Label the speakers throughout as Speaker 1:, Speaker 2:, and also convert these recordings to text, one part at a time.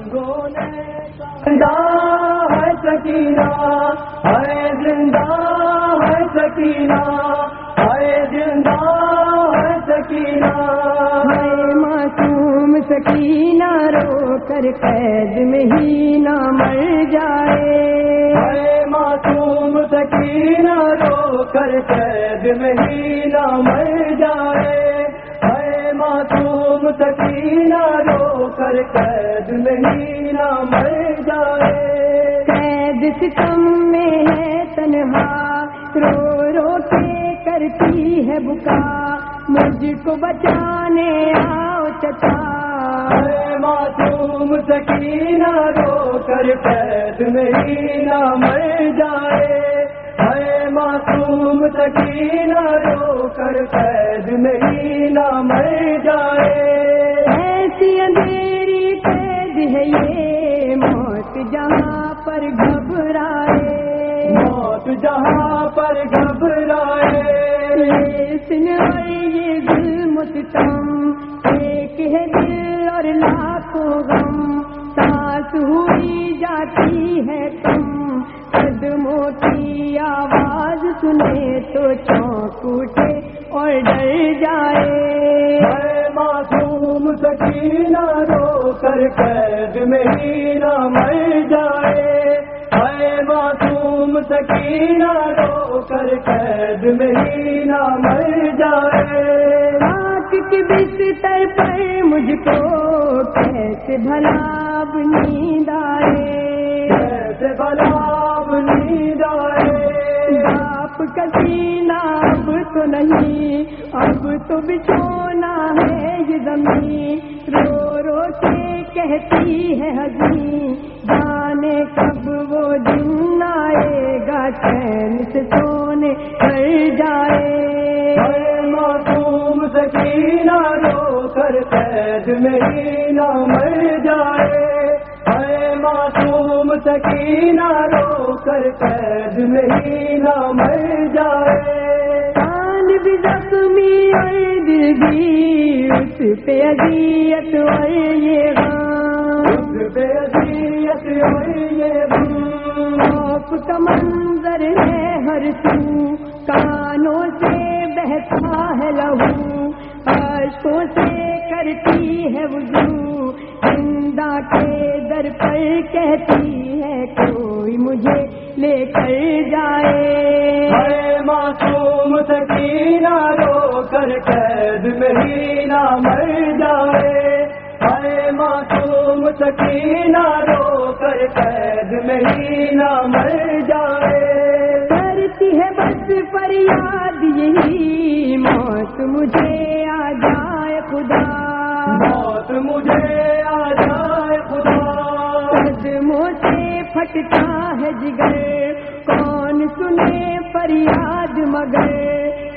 Speaker 1: زندہ ہے سکینہ، ہے زندہ ہے سکینہ، ہے زندہ ہے سکینہ،
Speaker 2: ہے معصوم سکینہ رو کر قید میں ہی نہ مر جائے،
Speaker 1: ہے معصوم سکینہ رو کر قید میں ہی نہ مر جائے، ہے معصوم سکینہ رو کر قید میں ہی نہ مر جائے،
Speaker 2: قید ستم میں ہے تنہا رو رو کے کرتی ہے بکا، مجھ کو بچانے آؤ چچا،
Speaker 1: ہے معصوم سکینہ رو کر قید میں ہی نہ مر جائے، ہے معصوم سکینہ رو کر قید میں ہی نہ مر جائے،
Speaker 2: ایسی اندھیری قید ہے یہ موت جہاں پر گھبرائے،
Speaker 1: موت جہاں پر گھبرائے،
Speaker 2: یہ سن اور یہ ظلم و ستم، ایک ہے دل اور لاکھوں غم، سانس ہوئی جاتی ہے کم، قدموں کی آواز سنے تو چونک اٹھے اور ڈر جائے،
Speaker 1: ہے معصوم سکینہ رو کر قید میں ہی نہ مر جائے، ہے معصوم سکینہ رو کر قید میں ہی نہ مر جائے،
Speaker 2: رات کے بستر پر مجھ کو کیسے بھلا اب نیند آئے،
Speaker 1: کیسے بھلا اب نیند آئے،
Speaker 2: باپ کا سینہ اب تو نہیں، اب تو بچھونا ہے یہ زمین، رو رو کے کہتی ہے حزین، جانے کب وہ دن آئے گا چین سے سونے کر جائے،
Speaker 1: ہے معصوم سکینہ رو کر قید میں ہی نہ مر جائے، ہے معصوم سکینہ رو کر قید میں ہی نہ مر جائے،
Speaker 2: کان بھی زخمی اور دل بھی اس پہ اذیت اور یہ غم،
Speaker 1: اس بے عزیت اور یہ غم،
Speaker 2: خوف کا منظر ہے ہر سو، کانوں سے بہتا ہے لہو، اشکوں سے کرتی ہے وضو، زندہ کے در پر کہتی ہے کوئی مجھے لے کر جائے،
Speaker 1: ہے معصوم سکینہ رو کر قید میں ہی نہ مر جائے، ہے معصوم سکینہ رو کر قید میں ہی نہ مر جائے،
Speaker 2: کرتی ہے بس فریاد یہی موت مجھے آ جائے خدا،
Speaker 1: موت مجھے آ جائے خدا،
Speaker 2: قدموں سے پھٹتا ہے جگر، کون سنے فریاد مگر،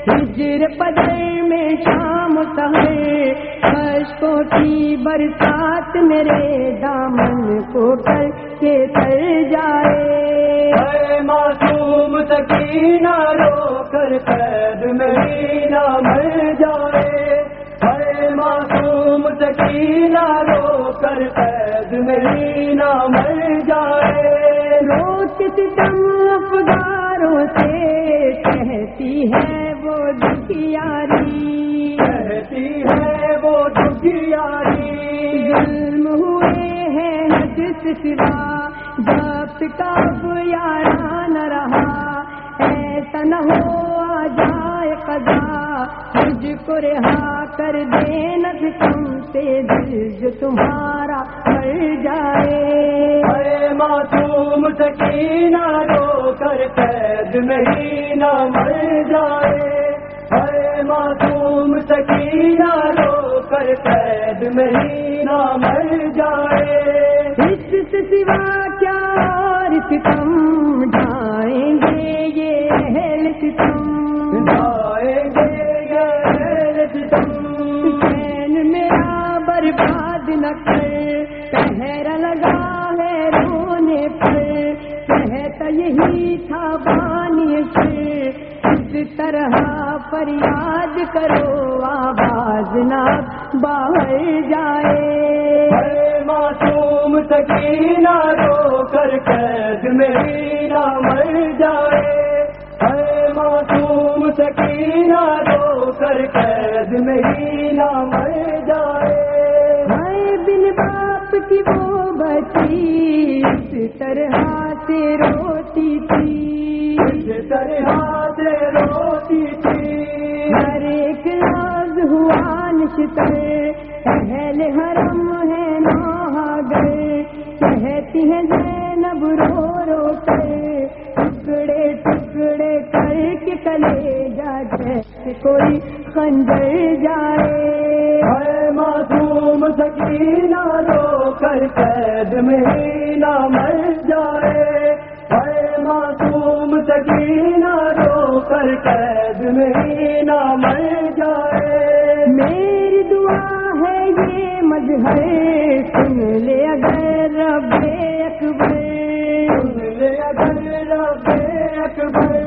Speaker 2: ہجر پدر میں شام و سحر، اشکوں کی برسات میرے دامن کو کر کے تر جائے،
Speaker 1: ہے معصوم سکینہ رو کر قید میں ہی نہ مر جائے، ہے معصوم سکینہ رو کر قید میں ہی نہ مر جائے،
Speaker 2: روت ستم افگاروں سے کہتی ہے وہ دکھیاری،
Speaker 1: کہتی ہے وہ دکھیاری،
Speaker 2: ظلم ہوئے ہیں حد سے سوا، ضبط کا اب یارا نہ رہا، ایسا نہ ہو آ جائے قضا، مجھ کو رہا کر دینا تم سے دل جو تمہارا مر جائے،
Speaker 1: ہے معصوم سکینہ رو کر قید میں ہی نہ مر جائے، ہے معصوم سکینہ رو کر قید میں ہی نہ مر جائے،
Speaker 2: اس سے سوا کیا اور ستم ڈھائیں گے یہ اہل ستم،
Speaker 1: جائیں گے یہ ستم،
Speaker 2: چین میرا برباد نہ کر، پہرا لگا ہے رونے پر، کہتا یہی تھا بانی سے، اس طرح فریاد کرو آواز نہ باہر جائے،
Speaker 1: ہے معصوم سکینہ رو کر قید میں ہی نہ مر جائے، اے معصوم سکینہ رو کر قید میں ہی نہ مر جائے۔
Speaker 2: میں بن باپ کی وہ بچی اس طرح سے روتی تھی،
Speaker 1: اس طرح سے روتی تھی،
Speaker 2: ہر ایک راز ہوا نشتر، اہل حرم ہے نہا گئے، کہتی ہیں زینب رو رو کر، ٹکڑے ٹکڑے کر کے کلیجہ جیسے کوئی خنجر جائے۔
Speaker 1: اے معصوم سکینہ رو کر قید میں ہی نہ مر جائے، اے معصوم سکینہ رو کر قید میں ہی نہ مر جائے۔
Speaker 2: میری دعا ہے یہ مظہر، سن لے اگر رب اکبر،
Speaker 1: سن لے اگر رب اکبر،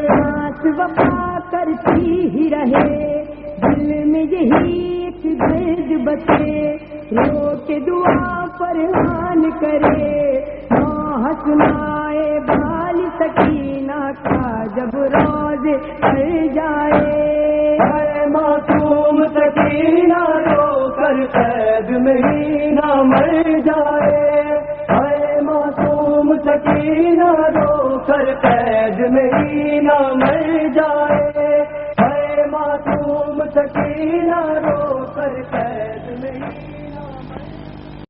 Speaker 2: سانس وفا کرتی ہی رہے، دل میں یہی ایک درد بسے، رو کے دعا فرحان کرے، ہنسنائے بال سکینہ کا جب روز پڑ جائے۔
Speaker 1: اے معصوم سکینہ رو کر قید میں ہی نہ مر جائے، اے معصوم سکینہ رو کر قید میں ہی نہ مر جائے، اے معصوم سکینہ رو کر قید میں ہی